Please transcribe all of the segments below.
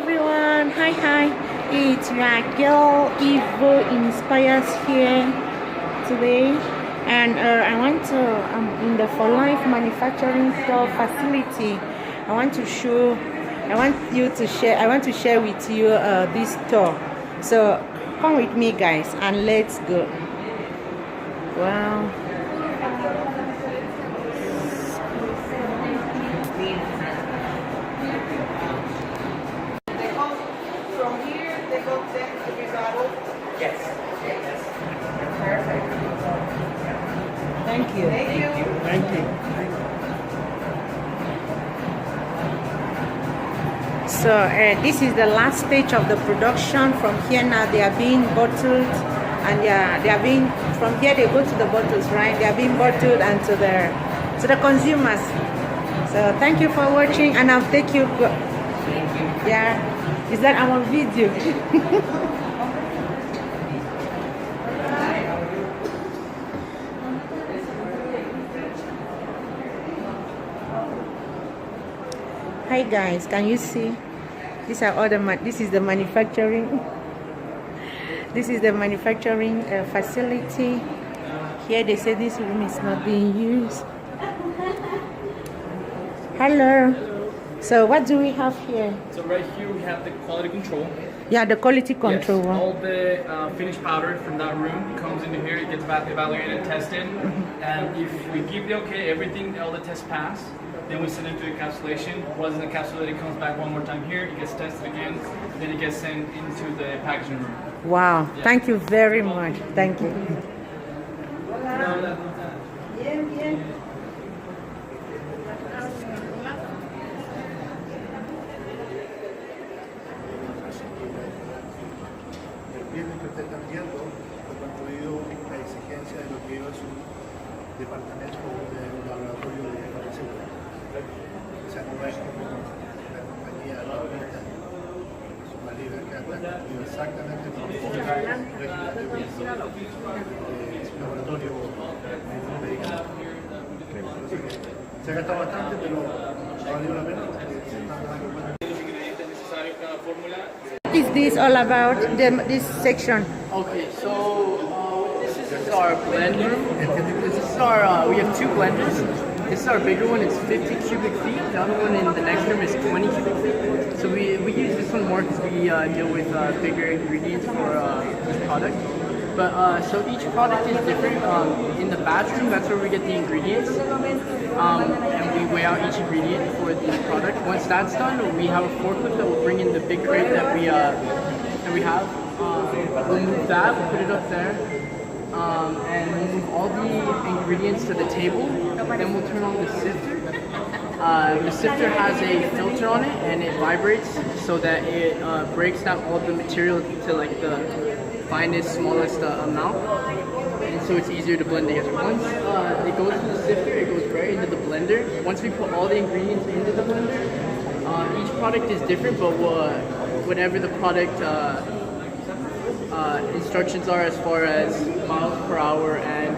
everyone, hi, it's your girl Evo Inspires here today, and I'm in the For Life manufacturing store facility. I want to share with you this store. So come with me guys and let's go. Wow. Yes. Perfect. Thank you. Thank you. So this is the last stage of the production. From here now they are being bottled, and they are being, from here they go to the bottles, right? They are being bottled and to the consumers. So thank you for watching, and I'll take you. Yeah, is that I'm on video? Hi guys, can you see? These are all this is the manufacturing. This is the manufacturing facility. Here they say this room is not being used. Hello. So what do we have here? So right here we have the quality control. Yeah, the quality control. Yes, all the finished powder from that room comes into here. It gets evaluated and tested. And if we give the okay, everything, all the tests pass, then we send it to encapsulation. Once it's encapsulated, it comes back one more time here. It gets tested again. Then it gets sent into the packaging room. Wow. Yeah. Thank you very much. Thank you. El que usted está viendo fue construido en la exigencia de lo que es un departamento de un laboratorio de farmacéutica. O sea, no es como una compañía laborista, es una liga que ha construido exactamente con un laboratorio médico. Se ha gastado bastante, pero ha valido la pena porque se están dando cuenta. What is this all about? This section? Okay, so this is our blend room. This is our, we have two blenders. This is our bigger one, it's 50 cubic feet. The other one in the next room is 20 cubic feet. So we use this one more because we deal with bigger ingredients for this product. But so each product is different. In the batch room, that's where we get the ingredients. And we weigh out each ingredient for the product. Once that's done, we have a forklift that will bring in the big crate that we have. We'll move that, we'll put it up there, and we'll move all the ingredients to the table. Then we'll turn on the sifter. The sifter has a filter on it, and it vibrates so that it breaks down all the material to like the finest, smallest amount. And so it's easier to blend together. Once it goes to the sifter, it goes right into the blender. Once we put all the ingredients into the blender, each product is different, but whatever the product instructions are as far as miles per hour and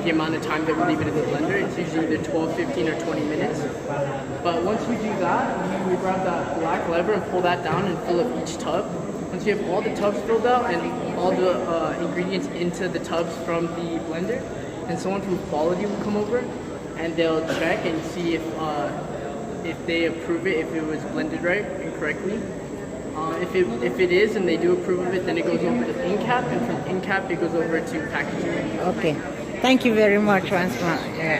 the amount of time that we leave it in the blender, it's usually either 12, 15, or 20 minutes. But once we do that, we grab that black lever and pull that down and fill up each tub. Once you have all the tubs filled out and all the ingredients into the tubs from the blender, and someone from quality will come over and they'll check and see if they approve it, if it was blended right and correctly. If it is and they do approve of it, then it goes over to InCap, and from InCap it goes over to packaging. Okay. Thank you very much once more. Yeah.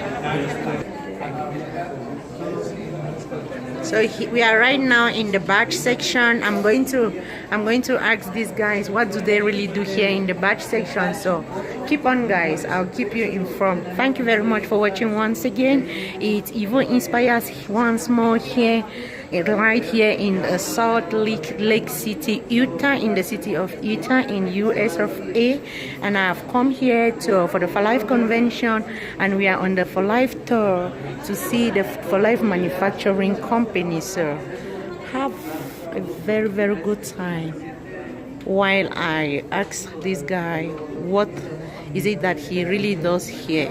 So we are right now in the batch section. I'm going to ask these guys what do they really do here in the batch section. So keep on guys, I'll keep you informed. Thank you very much for watching once again. It's Evo Inspires once more here, right here in Salt Lake City, Utah, in the city of Utah in US of A. And I've come here for the For Life convention, and we are on the For Life tour to see the For Life manufacturing company. So have a very, very good time while I ask this guy what is it that he really does here?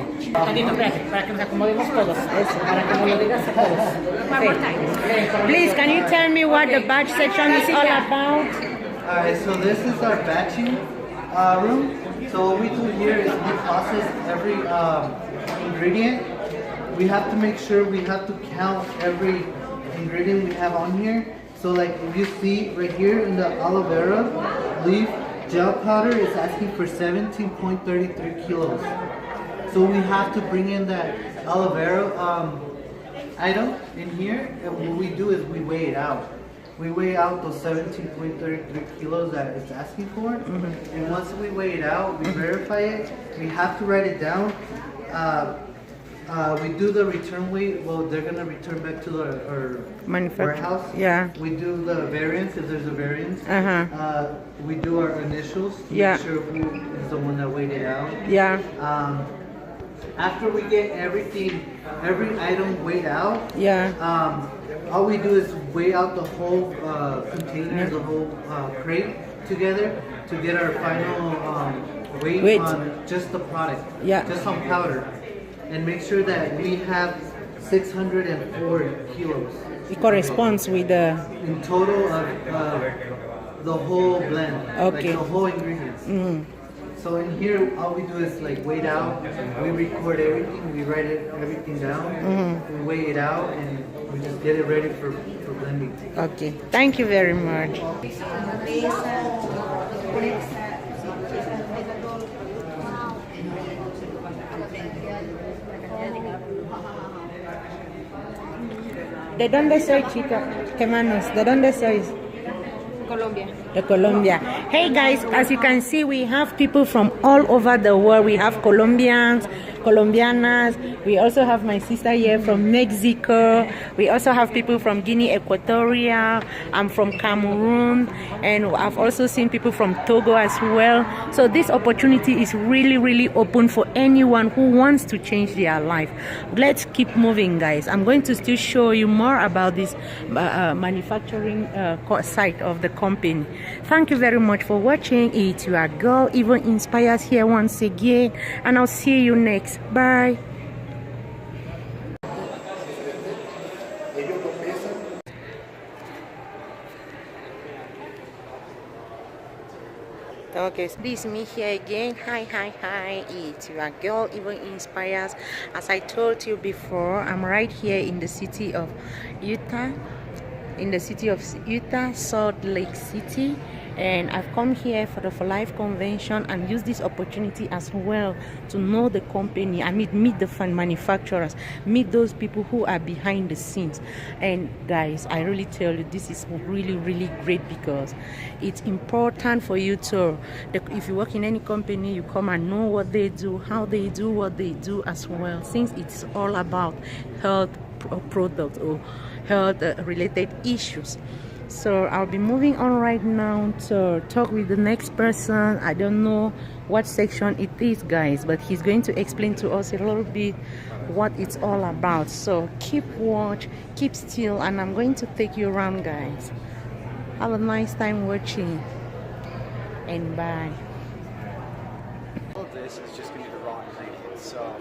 Please, can you tell me what the batch section is all about? Alright, so this is our batching room. So what we do here is we process every ingredient. We have to make sure we have to count every ingredient we have on here. So like if you see right here in the aloe vera leaf gel powder is asking for 17.33 kilos. So we have to bring in that aloe vera item in here, and what we do is we weigh it out. We weigh out those 17.33 kilos that it's asking for, and once we weigh it out, we verify it. We have to write it down. We do the return weight. Well, they're gonna return back to our warehouse. Yeah. We do the variance if there's a variance. We do our initials to Yeah. make sure who is the one that weighed it out. Yeah. After we get everything, every item weighed out, Yeah. all we do is weigh out the whole container, the whole crate together to get our final weight on just the product, Yeah. just on powder, and make sure that we have 604 kilos. It corresponds with the. In total of the whole blend, Okay. like the whole ingredients. So in here, all we do is like weigh it out. We record everything. We write everything down. We weigh it out, and we just get it ready for blending. Okay. Thank you very much. ¿De dónde soy, chica? ¿Qué manos? ¿De dónde sois? Colombia. The Colombia. Hey guys, as you can see, we have people from all over the world. We have Colombians, Colombianas. We also have my sister here from Mexico. We also have people from Guinea Equatorial. I'm from Cameroon, and I've also seen people from Togo as well. So this opportunity is really, really open for anyone who wants to change their life. Let's keep moving, guys. I'm going to still show you more about this manufacturing site of the company. Thank you very much for watching. It's your girl Yvonne Inspires here once again, and I'll see you next. Bye. Okay, this is me here again. Hi, it's your girl Yvonne Inspires. As I told you before, I'm right here in the city of Utah, Salt Lake City, and I've come here for the For Life convention and use this opportunity as well to know the company. I meet the fan manufacturers, meet those people who are behind the scenes. And guys, I really tell you, this is really, really great, because it's important for you to, if you work in any company, you come and know what they do, how they do what they do as well, since it's all about health products or health related issues. So I'll be moving on right now to talk with the next person. I don't know what section it is, guys, but he's going to explain to us a little bit what it's all about. So keep watch, keep still, and I'm going to take you around, guys. Have a nice time watching, and bye. All of this is just going to be the raw ingredients. So,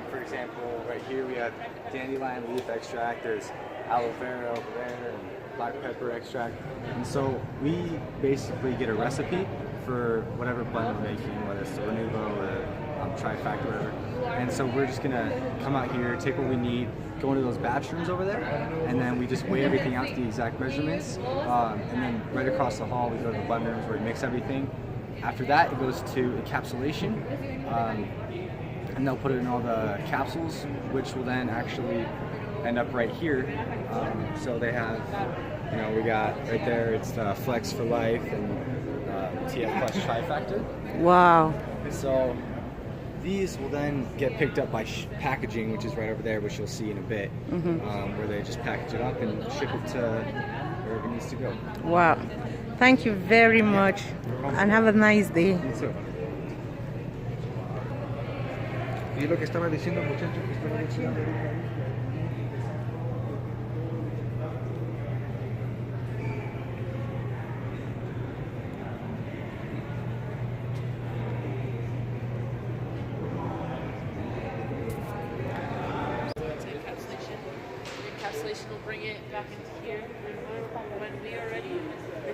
for example, right here we have dandelion leaf extract. There's aloe vera over there, and black pepper extract. And so we basically get a recipe for whatever blend we're making, whether it's the Renuvo or Trifactor, whatever. And so we're just gonna come out here, take what we need, go into those batch rooms over there, and then we just weigh everything out to the exact measurements. And then right across the hall, we go to the blend rooms where we mix everything. After that, it goes to encapsulation, and they'll put it in all the capsules, which will then actually end up right here. So they have, you know, we got right there, it's Flex for Life and TF Plus Trifactor. Wow. So these will then get picked up by packaging, which is right over there, which you'll see in a bit, where they just package it up and ship it to wherever it needs to go. Wow. Thank you very much, and have a nice day. Y lo que estaba diciendo, muchachos, que estaba diciendo.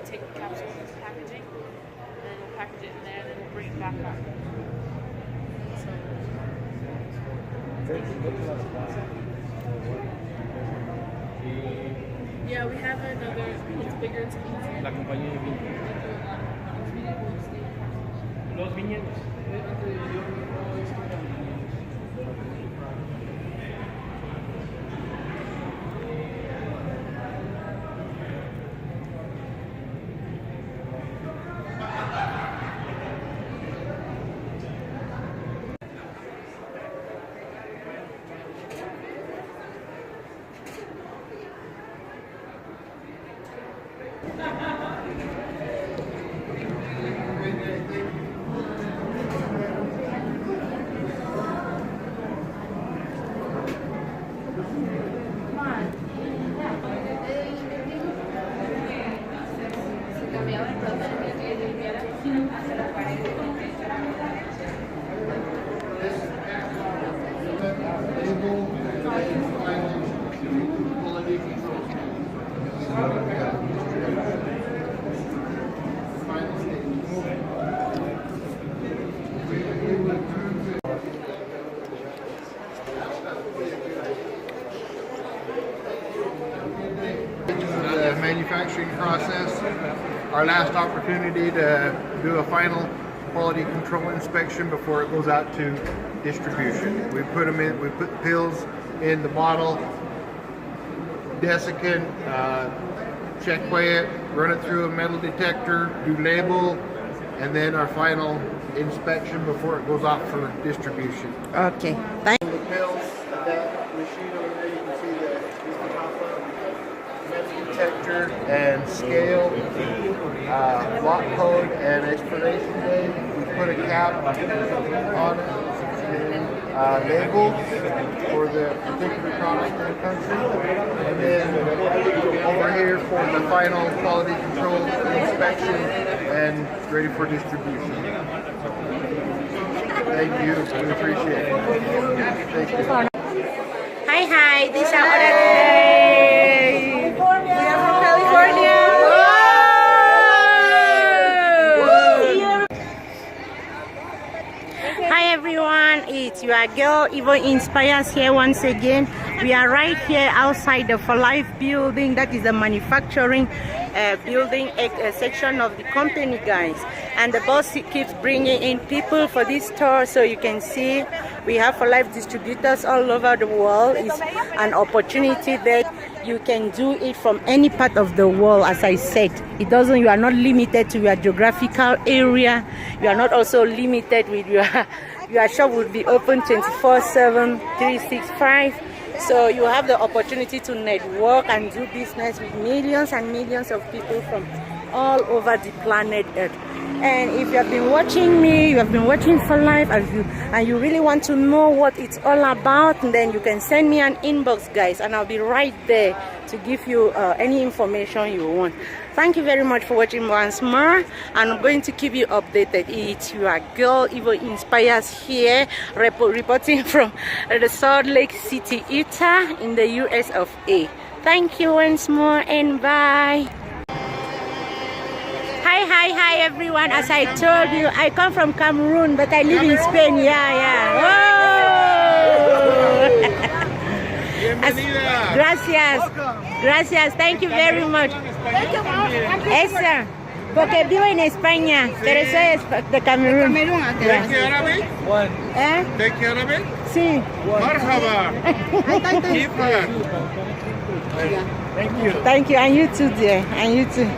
would take the capsule packaging, and then we'll package it in there, and then we'll bring it back up. Yeah, we have another. It's bigger. It's easier. La compañía de viñedos. Los viñedos. The manufacturing process, our last opportunity to do a final quality control inspection before it goes out to distribution. We put them in, we put the pills in the bottle, desiccant, check weigh it, run it through a metal detector, do label, and then our final inspection before it goes off for distribution. Okay. Thank The pills, that machine over there, you can see the metal detector and scale, lot code and expiration date. We put a cap on it, label for the particular product in the country, and then over here for the final quality control inspection and ready for distribution. Thank you. We appreciate it. Thank you. Hi, this is our other day. We are from California. Hi everyone, it's your girl Evo Inspires here once again. We are right here outside the For Life building. That is the manufacturing building section of the company, guys. And the boss keeps bringing in people for this store, so you can see we have For Life distributors all over the world. It's an opportunity that you can do it from any part of the world. As I said, you are not limited to your geographical area. You are not also limited with your shop would be open 24/7, 365. So you have the opportunity to network and do business with millions and millions of people from all over the planet Earth. And if you have been watching me, you have been watching For Life, and you really want to know what it's all about, then you can send me an inbox, guys, and I'll be right there to give you any information you want. Thank you very much for watching once more, and I'm going to keep you updated. It's your girl Evo Inspires here, reporting from the Salt Lake City, Utah in the US of A. Thank you once more, and bye. Hi everyone. As I told you, I come from Cameroon, but I live in Spain. Yeah. Gracias. Thank you very much. Esa, porque vivo en España, pero soy de Camerún. Take Arabic? ¿Eh? Take Arabic? Sí. Marhaba. Keep that. Thank you. Thank you, and you too, dear, and you too.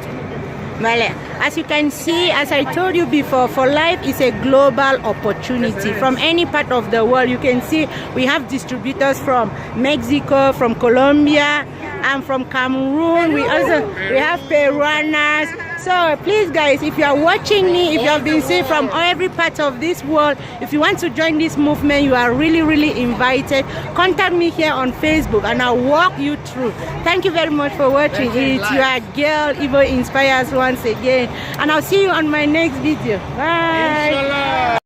Vale. As you can see, as I told you before, For Life is a global opportunity from any part of the world. You can see we have distributors from Mexico, from Colombia, and from Cameroon. We have Peruanas. So please, guys, if you are watching me, if you have been seen from every part of this world, if you want to join this movement, you are really invited. Contact me here on Facebook and I'll walk you through. Thank you very much for watching. It's your girl Evo Inspires once again, and I'll see you on my next video. Bye. Inshallah.